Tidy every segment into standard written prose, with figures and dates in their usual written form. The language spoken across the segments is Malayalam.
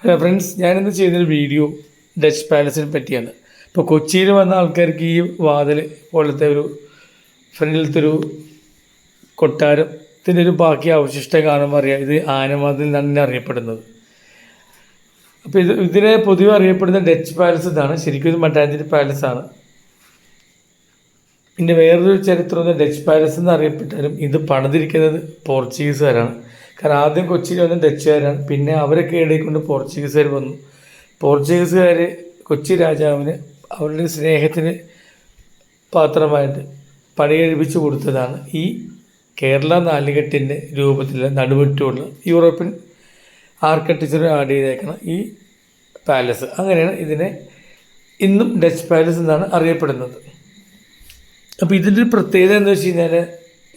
ഹലോ ഫ്രണ്ട്സ്, ഞാനിന്ന് ചെയ്യുന്നൊരു വീഡിയോ ഡച്ച് പാലസിനെ പറ്റിയാണ്. ഇപ്പോൾ കൊച്ചിയിൽ വന്ന ആൾക്കാർക്ക് ഈ വാതിൽ പോലത്തെ ഒരു ഫ്രണ്ടിലത്തെ ഒരു കൊട്ടാരത്തിൻ്റെ ഒരു ബാക്കി അവശിഷ്ടം കാണുമ്പോൾ അറിയാം ഇത് ആനവാതിൽ എന്നാണ് അറിയപ്പെടുന്നത്. അപ്പോൾ ഇതിനെ പൊതുവെ അറിയപ്പെടുന്ന ഡച്ച് പാലസ് എന്നാണ്. ശരിക്കും ഇത് മട്ടാഞ്ചേരി പാലസാണ്. പിന്നെ വേറൊരു ചരിത്രം ഡച്ച് പാലസ് എന്ന് അറിയപ്പെട്ടാലും ഇത് പണിതിരിക്കുന്നത് പോർച്ചുഗീസുകാരാണ്. കാരണം ആദ്യം കൊച്ചിയിൽ വന്ന ഡച്ചുകാരാണ്, പിന്നെ അവരൊക്കെ ഇടയിക്കൊണ്ട് പോർച്ചുഗീസുകാർ വന്നു. പോർച്ചുഗീസുകാർ കൊച്ചി രാജാവിന് അവരുടെ സ്നേഹത്തിന് പാത്രമായിട്ട് പണികഴിപ്പിച്ചു കൊടുത്തതാണ് ഈ കേരള നാലുകെട്ടിൻ്റെ രൂപത്തിലുള്ള നടുമുറ്റമുള്ള യൂറോപ്യൻ ആർക്കിടെക്ചർ ആഡ് ചെയ്തേക്കുന്ന ഈ പാലസ്. അങ്ങനെയാണ് ഇതിനെ ഇന്നും ഡച്ച് പാലസ് എന്നാണ് അറിയപ്പെടുന്നത്. അപ്പോൾ ഇതിൻ്റെ ഒരു പ്രത്യേകത എന്താ വെച്ച് കഴിഞ്ഞാൽ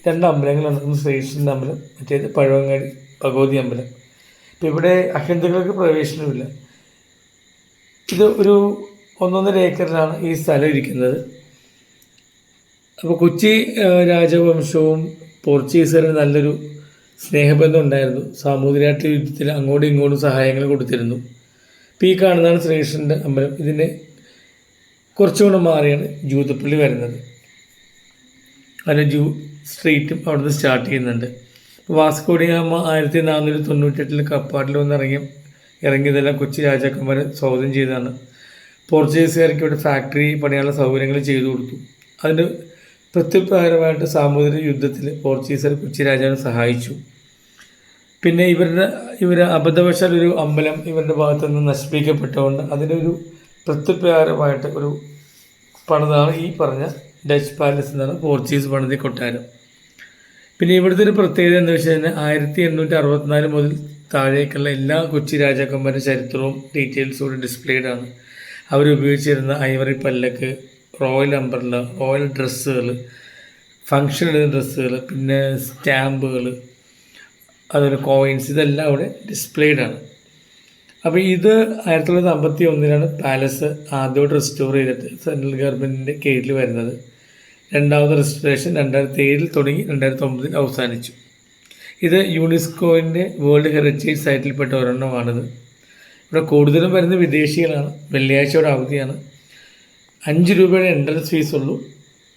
രണ്ട് അമ്പലങ്ങളാണ്. ഒന്ന് ശ്രീകൃഷ്ണൻ്റെ അമ്പലം, മറ്റേത് പഴവങ്ങാടി ഭഗവതി അമ്പലം. ഇപ്പോൾ ഇവിടെ അഹിന്ദുക്കൾക്ക് പ്രവേശനമില്ല. ഇത് ഒരു 1.5 ഏക്കറിലാണ് ഈ സ്ഥലം ഇരിക്കുന്നത്. അപ്പോൾ കൊച്ചി രാജവംശവും പോർച്ചുഗീസുകാരും നല്ലൊരു സ്നേഹബന്ധം ഉണ്ടായിരുന്നു. സാമൂതിരിയാട്ട് യുദ്ധത്തിൽ അങ്ങോട്ടും ഇങ്ങോട്ടും സഹായങ്ങൾ കൊടുത്തിരുന്നു. ഇപ്പോൾ ഈ കാണുന്നതാണ് ശ്രീകൃഷ്ണൻ്റെ അമ്പലം. ഇതിൻ്റെ കുറച്ചുകൂടെ മാറിയാണ് ജൂതപ്പള്ളി വരുന്നത്. അതിന് സ്ട്രീറ്റും അവിടുന്ന് സ്റ്റാർട്ട് ചെയ്യുന്നുണ്ട്. വാസ്കോ ഡി ഗാമ 1498 കപ്പാട്ടിൽ വന്ന് ഇറങ്ങിയതെല്ലാം കൊച്ചി രാജാക്കന്മാരെ സ്വാഗതം ചെയ്തതാണ്. പോർച്ചുഗീസുകാർക്ക് ഇവിടെ ഫാക്ടറി പണിയാനുള്ള സൗകര്യങ്ങൾ ചെയ്തു കൊടുത്തു. അതിന് പ്രത്യുപകാരമായിട്ട് സാമൂതിരി യുദ്ധത്തിൽ പോർച്ചുഗീസുകാർ കൊച്ചി രാജാവിനെ സഹായിച്ചു. പിന്നെ ഇവർ അബദ്ധവശാൽ ഒരു അമ്പലം ഇവരുടെ ഭാഗത്തു നിന്ന് നശിപ്പിക്കപ്പെട്ടതുകൊണ്ട് അതിനൊരു പ്രത്യുപകാരമായിട്ട് ഒരു പണിതാണ് ഈ പറഞ്ഞ ഡച്ച് പാലസ് എന്നാണ് പോർച്ചുഗീസ് പണിത കൊട്ടാരം. പിന്നെ ഇവിടുത്തെ ഒരു പ്രത്യേകത എന്ന് വെച്ച് കഴിഞ്ഞാൽ 1864 മുതൽ താഴേക്കുള്ള എല്ലാ കൊച്ചി രാജാക്കന്മാരുടെ ചരിത്രവും ഡീറ്റെയിൽസും കൂടി ഡിസ്പ്ലേഡ് ആണ്. അവരുപയോഗിച്ചിരുന്ന ഐവറി പല്ലക്ക്, റോയൽ അംബ്രല്ല, റോയൽ ഡ്രസ്സുകൾ, ഫങ്ഷൻ ഇടുന്ന ഡ്രസ്സുകൾ, പിന്നെ സ്റ്റാമ്പുകൾ, അതുപോലെ കോയിൻസ്, ഇതെല്ലാം അവിടെ ഡിസ്പ്ലേഡ് ആണ്. അപ്പോൾ ഇത് 1951 പാലസ് ആദ്യമായിട്ട് റെസ്റ്റോർ ചെയ്തിട്ട് സെൻട്രൽ ഗവൺമെൻറ്റിൻ്റെ കീഴിൽ വരുന്നത്. രണ്ടാമത് റെസ്റ്റോറേഷൻ 2007 തുടങ്ങി 2009 അവസാനിച്ചു. ഇത് യുനെസ്കോൻ്റെ വേൾഡ് ഹെറിറ്റേജ് സൈറ്റിൽപ്പെട്ട ഒരെണ്ണമാണിത്. ഇവിടെ കൂടുതലും വരുന്ന വിദേശികളാണ്. വെള്ളിയാഴ്ചയോടെ അവധിയാണ്. 5 രൂപയുടെ എൻട്രൻസ് ഫീസുള്ളൂ.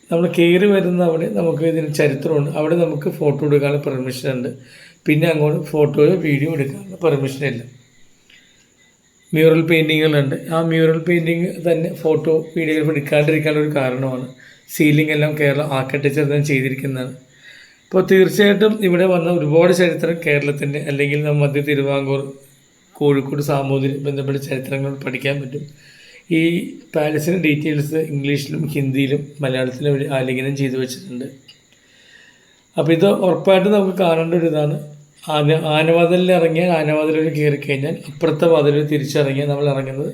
നമ്മൾ കയറി വരുന്ന അവിടെ നമുക്ക് ഇതിന് ചരിത്രമുണ്ട്. അവിടെ നമുക്ക് ഫോട്ടോ എടുക്കാനുള്ള പെർമിഷൻ ഉണ്ട്. പിന്നെ അങ്ങോട്ട് ഫോട്ടോയോ വീഡിയോ എടുക്കാനുള്ള പെർമിഷനില്ല. മ്യൂറൽ പെയിൻറ്റിങ്ങുകളുണ്ട്. ആ മ്യൂറൽ പെയിൻറ്റിങ് തന്നെ ഫോട്ടോ വീഡിയോ എടുക്കാണ്ടിരിക്കാനുള്ള ഒരു കാരണമാണ്. സീലിംഗ് എല്ലാം കേരള ആർക്കിടെക്ചർ തന്നെ ചെയ്തിരിക്കുന്നതാണ്. അപ്പോൾ തീർച്ചയായിട്ടും ഇവിടെ വന്ന ഒരുപാട് ചരിത്രം കേരളത്തിൻ്റെ അല്ലെങ്കിൽ മധ്യ തിരുവിതാംകൂർ, കോഴിക്കോട് സാമൂതിരി ബന്ധപ്പെട്ട ചരിത്രങ്ങൾ പഠിക്കാൻ പറ്റും. ഈ പാലസിൻ്റെ ഡീറ്റെയിൽസ് ഇംഗ്ലീഷിലും ഹിന്ദിയിലും മലയാളത്തിലും ആലിംഗനം ചെയ്തു വെച്ചിട്ടുണ്ട്. അപ്പോൾ ഇത് ഉറപ്പായിട്ടും നമുക്ക് കാണേണ്ട ഒരു ഇതാണ്. ആനവാതിലിൽ ഇറങ്ങിയാൽ ആനവാതിലൊരു കയറി കഴിഞ്ഞാൽ അപ്പുറത്തെ വാതിലിൽ തിരിച്ചിറങ്ങിയാൽ നമ്മൾ ഇറങ്ങുന്നത്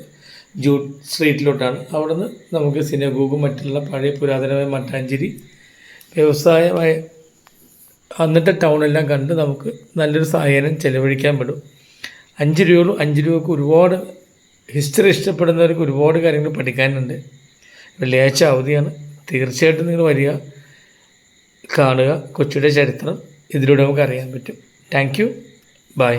ജൂട്ട് സ്ട്രീറ്റിലോട്ടാണ്. അവിടെ നിന്ന് നമുക്ക് സിനഗോഗും മറ്റുള്ള പഴയ പുരാതനമായ മട്ടാഞ്ചേരി വ്യവസായമായ അന്നത്തെ ടൗണെല്ലാം കണ്ട് നമുക്ക് നല്ലൊരു സായാഹ്നം ചിലവഴിക്കാൻ പറ്റും. 5 രൂപയുള്ളൂ. 5 രൂപക്ക് ഒരുപാട് ഹിസ്റ്ററി ഇഷ്ടപ്പെടുന്നവർക്ക് ഒരുപാട് കാര്യങ്ങൾ പഠിക്കാനുണ്ട്. വെള്ളിയാഴ്ച അവധിയാണ്. തീർച്ചയായിട്ടും നിങ്ങൾ വരിക, കാണുക. കൊച്ചിയുടെ ചരിത്രം ഇതിലൂടെ നമുക്ക് അറിയാൻ പറ്റും. Thank you. ബൈ.